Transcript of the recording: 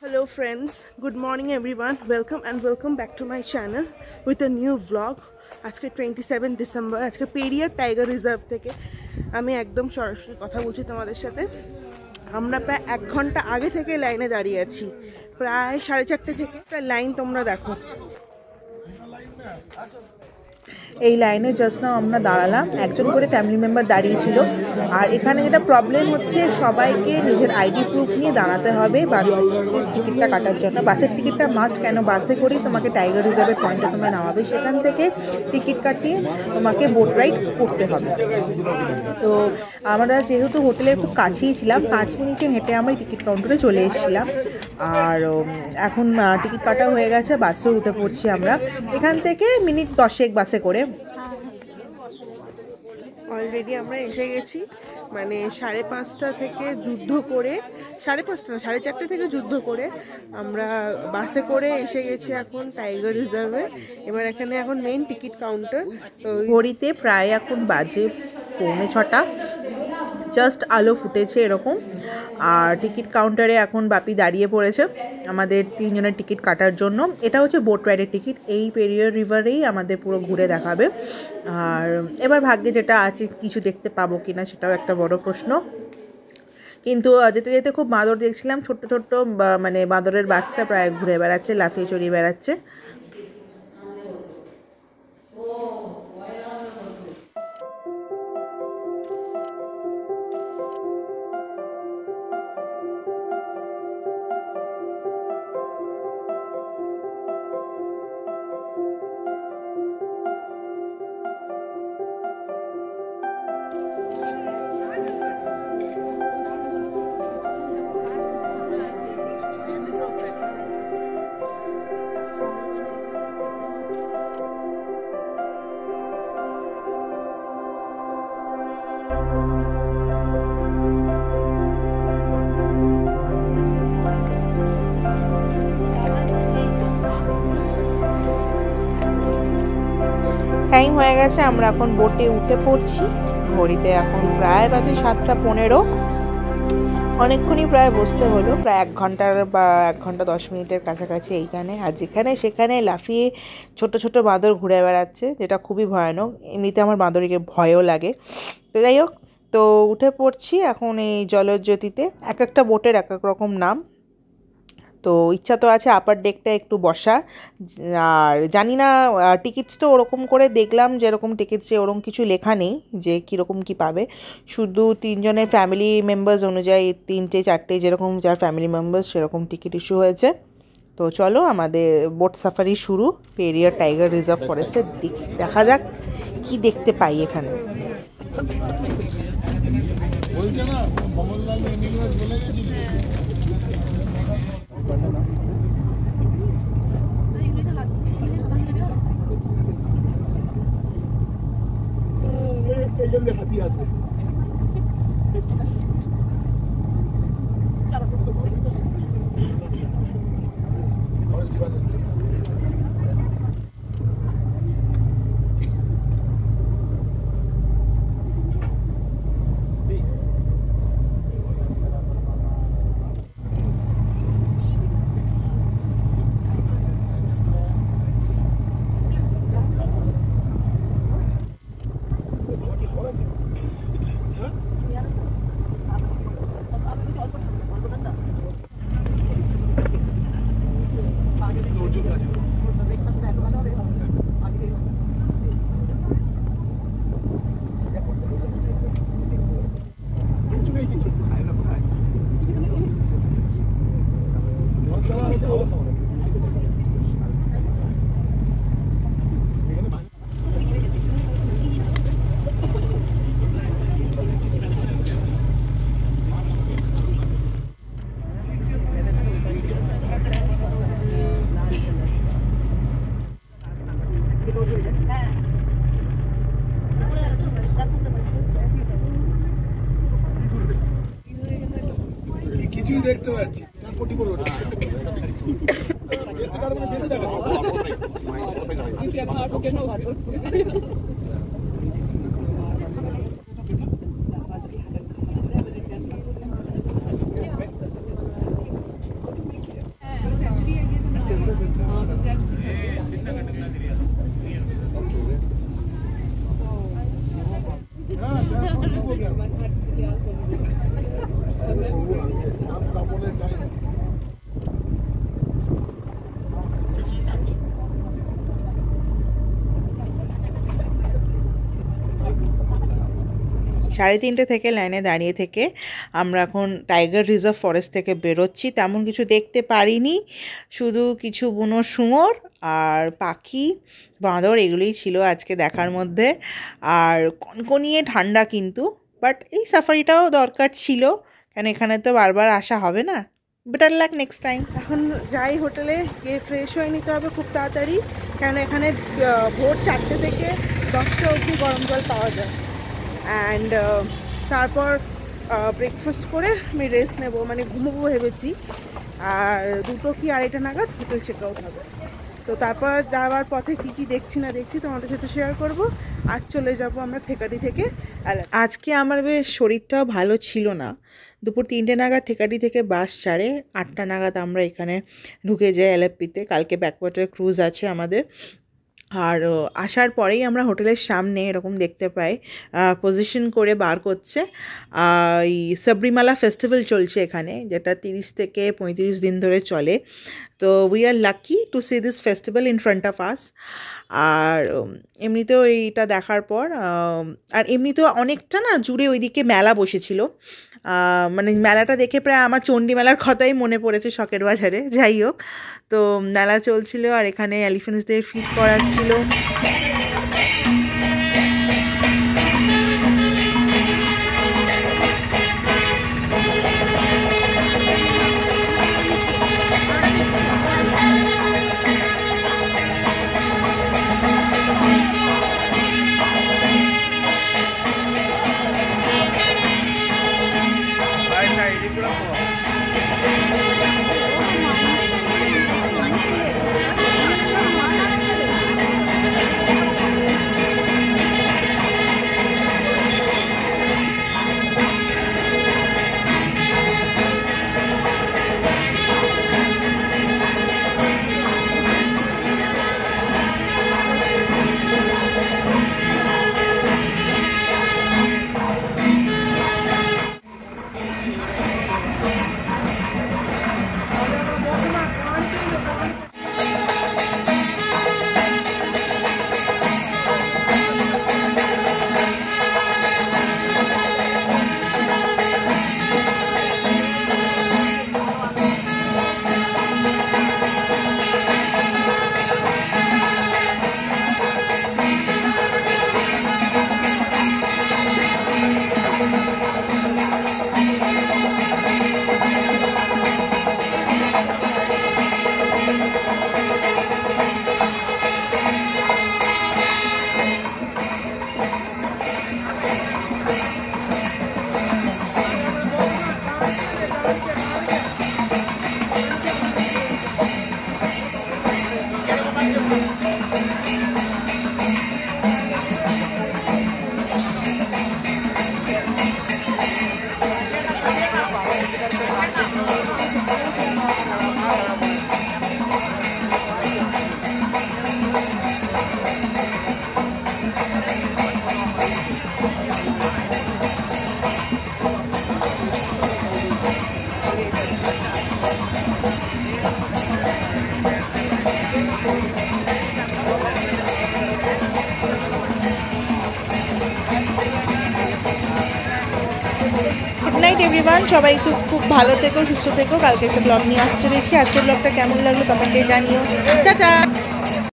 Hello friends, good morning everyone. Welcome back to my channel with a new vlog. আজকে 27 December. আজকে Periyar tiger reserve থেকে আমি একদম সরাসরি কথা বলছি তোমাদের সাথে। আমরা প্রায় 1 ঘন্টা আগে থেকে লাইনে দাঁড়িয়ে আছি, প্রায় 4:30 থেকে। একটা লাইন তোমরা দেখো। এই লাইনে জাস্ট নাও আমরা দাঁড়ালাম, একজন করে ফ্যামিলি মেম্বার দাঁড়িয়েছিল। আর এখানে যেটা প্রবলেম হচ্ছে, সবাইকে নিজের আইডি প্রুফ নিয়ে দাঁড়াতে হবে বাসের টিকিটটা কাটার জন্য। বাসের টিকিটটা মাস্ট, কেন বাসে করেই তোমাকে টাইগার রিজার্ভের পয়েন্টে তোমায় নামাবে, সেখান থেকে টিকিট কাটিয়ে তোমাকে বোট রাইড করতে হবে। তো আমরা যেহেতু হোটেলের খুব কাছেই ছিলাম, 5 মিনিটে হেঁটে আমরা টিকিট কাউন্টারে চলে এসেছিলাম। আর এখন টিকিট কাটা হয়ে গেছে, বাসে উঠে পড়ছি আমরা। এখান থেকে মিনিট 10 বাসে করে অলরেডি আমরা এসে গেছি। মানে 5:30 থেকে যুদ্ধ করে, 5:30 না 4:30 থেকে যুদ্ধ করে আমরা বাসে করে এসে গেছি এখন টাইগার রিজার্ভে। এবার এখানে এখন মেইন টিকিট কাউন্টার। তো ঘড়িতে প্রায় এখন বাজে 6:45, জাস্ট আলো ফুটেছে এরকম। আর টিকিট কাউন্টারে এখন বাপি দাঁড়িয়ে পড়েছে আমাদের 3 জনের টিকিট কাটার জন্য। এটা হচ্ছে বোট রাইডের টিকিট, এই পেরিয়ার রিভারেই আমাদের পুরো ঘুরে দেখাবে। আর এবার ভাগ্যে যেটা আছে, কিছু দেখতে পাবো কিনা সেটাও একটা বড় প্রশ্ন। কিন্তু যেতে যেতে খুব বাঁদর দেখছিলাম, ছোট্ট ছোট্ট মানে বাঁদরের বাচ্চা প্রায় ঘুরে বেড়াচ্ছে, লাফিয়ে চড়িয়ে বেড়াচ্ছে। টাইম হয়ে গেছে, আমরা এখন বোটে উঠে পড়ছি। ঘড়িতে এখন প্রায় বাজে 7:15। অনেকক্ষণই প্রায় বসতে হলো, প্রায় 1 ঘন্টার বা 1 ঘন্টা 10 মিনিটের কাছাকাছি এইখানে। আর যেখানে সেখানে লাফিয়ে ছোট ছোট বাঁদর ঘুরে বেড়াচ্ছে, যেটা খুবই ভয়ানক। এমনিতে আমার বাঁদরকে ভয়ও লাগে। তো যাই হোক, তো উঠে পড়ছি এখন এই জলজ্যোতিতে। এক একটা বোটের এক এক রকম নাম। তো ইচ্ছা তো আছে আপার ডেকটা একটু বসার। আর জানি না, টিকিটস তো ওরকম করে দেখলাম, যেরকম টিকিটসে ওরকম কিছু লেখা নেই যে কীরকম কী পাবে। শুধু 3 জনের ফ্যামিলি মেম্বার্স অনুযায়ী 3টে 4টে যেরকম যার ফ্যামিলি মেম্বার্স সেরকম টিকিট ইস্যু হয়েছে। তো চলো, আমাদের বোট সাফারি শুরু পেরিয়ার টাইগার রিজার্ভ ফরেস্টে। দেখা যাক কি দেখতে পাই এখানে। হাতি আছে। কিছুই দেখতে পাচ্ছি সাড়ে 3টে থেকে লাইনে দাঁড়িয়ে থেকে আমরা এখন টাইগার রিজার্ভ ফরেস্ট থেকে বেরোচ্ছি। তেমন কিছু দেখতে পারিনি, শুধু কিছু বুনো শুয়োর আর পাখি, বাঁদর এগুলোই ছিল আজকে দেখার মধ্যে। আর কনকনিয়ে ঠান্ডা কিন্তু, বাট এই সাফারিটাও দরকার ছিল, কারণ এখানে তো বারবার আসা হবে না। Better luck next time. এখন যাই হোটেলে গিয়ে ফ্রেশ হয়ে নিতে হবে খুব তাড়াতাড়ি, কারণ এখানে ভোর 4টে থেকে 10টা অবধি গরম জল পাওয়া যায়। অ্যান্ড তারপর ব্রেকফাস্ট করে আমি রেস্ট নেবো, মানে ঘুমোবো ভেবেছি। আর 2টো কি 2:30 নাগাদ হোটেল চেক আউট হবে। তো তারপর যাওয়ার পথে কী কী দেখছি না দেখছি তোমাদের সাথে শেয়ার করব। আর চলে যাব আমরা থেকাটি থেকে। আজকে আমার বেশ শরীরটাও ভালো ছিল না। দুপুর 3টে নাগাদ থেকাটি থেকে বাস ছাড়ে, 8টা নাগাদ আমরা এখানে ঢুকে যাই এলএফপিতে। কালকে ব্যাকওয়াটার ক্রুজ আছে আমাদের। আর আসার পরেই আমরা হোটেলের সামনে এরকম দেখতে পাই পজিশন করে বার করছে এই সাবরিমালা ফেস্টিভ্যাল চলছে এখানে, যেটা 30 থেকে 35 দিন ধরে চলে। তো we are lucky to see this festival in front of us. আর এমনিতেও এইটা দেখার পর আর এমনিতেও অনেকটা না জুড়ে ওইদিকে মেলা বসেছিল, মানে মেলাটা দেখে প্রায় আমার চণ্ডী মেলার কথাই মনে পড়েছে শখের বাজারে। যাই হোক, তো মেলা চলছিল আর এখানে এলিফ্যান্টসদের ফিড করাচ্ছিল। গুড নাইট এভরিওয়ান, সবাই তো খুব ভালো থেকো, সুস্থ থেকো। কালকে একটা ব্লগ নিয়ে আসতে চলেছি। আজকের ব্লগটা কেমন লাগলো কমেন্টে জানিও। টাটা।